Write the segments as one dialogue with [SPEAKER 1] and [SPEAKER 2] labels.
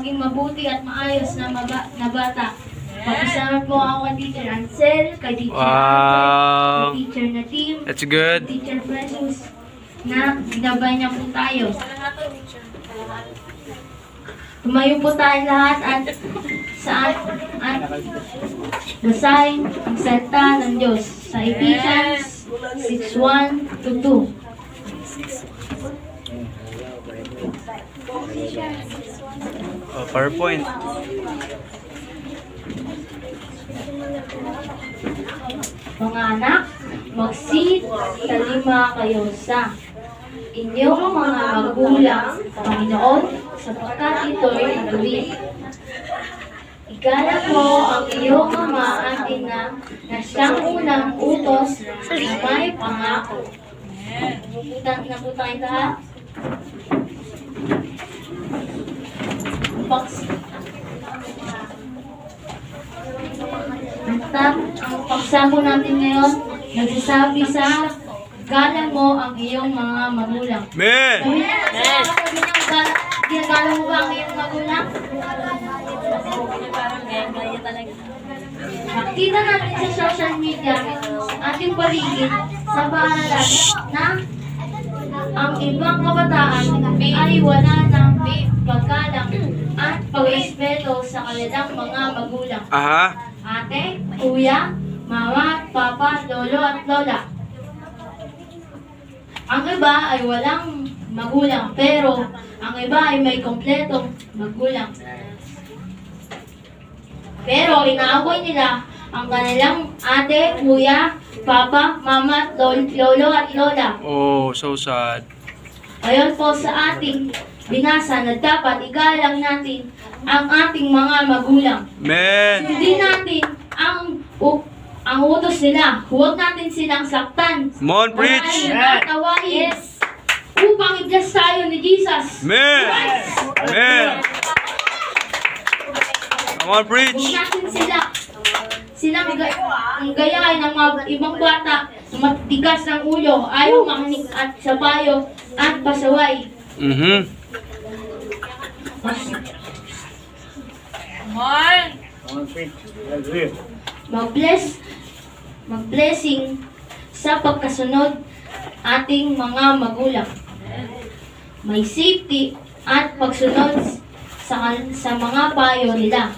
[SPEAKER 1] maging mabuti at maayos na bata. Pakisama po ako kay Teacher Ansel, kay Teacher Ansel, kay Teacher Natim,
[SPEAKER 2] That's good.
[SPEAKER 1] Teacher Precious, na ginabay niya po tayo. Tumayo po tayo lahat at basahin ang salita ng Diyos sa Ephesians 6:1-2.
[SPEAKER 2] PowerPoint.
[SPEAKER 1] Mga anak, magsitalima kayo sa inyong mga magulang, Panginoon, sapagkat ito'y nagawin. Igalang mo ang iyong ama at ina na siyang unang utos na may pangako. Na po tayo lahat. Ang pagsamo natin ngayon, nagsasabi sa galang mo ang iyong mga magulang.
[SPEAKER 2] Amen!
[SPEAKER 1] Ginagalang mo ba ang iyong magulang? Nakita natin sa social media, ating paligid, sa paaralan, na ang ibang kabataan ay wala ng paggalang at pag-respeto sa kanilang mga magulang.
[SPEAKER 2] Aha.
[SPEAKER 1] Ate, kuya, mama, papa, lolo at lola. Ang iba ay walang magulang, pero ang iba ay may kompletong magulang. Pero inaaway nila ang kanilang ate, kuya, papa, mama, lolo at lola.
[SPEAKER 2] Oh, so sad.
[SPEAKER 1] Ayon po sa ating binasa na dapat igalang natin ang ating mga magulang.
[SPEAKER 2] Amen!
[SPEAKER 1] Sundin natin ang utos nila. Huwag natin silang saktan.
[SPEAKER 2] Come on, preach!
[SPEAKER 1] At awayin. Upang i-bless tayo ni Jesus.
[SPEAKER 2] Amen! Amen! Come on, preach!
[SPEAKER 1] Huwag natin silang gayahin ng mga ibang bata na matigas ng ulo, ayaw makinig at sa payo at pasaway. Mag-blessing sa pagkasunod ating mga magulang. May safety at pagsunod sa mga payo nila.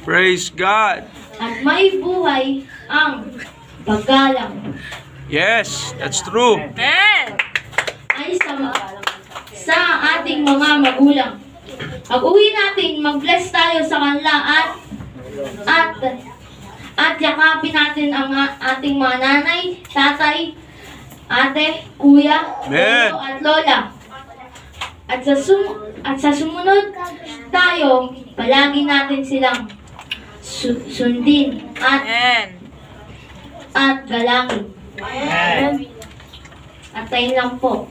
[SPEAKER 2] Praise God!
[SPEAKER 1] At may buhay ang paggalang.
[SPEAKER 2] Yes, that's true.
[SPEAKER 1] Ay sa ating mga magulang. Pag-uwi natin, mag-bless tayo sa kanila at yakapin natin ang ating mga nanay, tatay, ate, kuya, lolo at lola. At sa sumunod tayo, palagi natin silang sundin at galangin. At tayo lang po.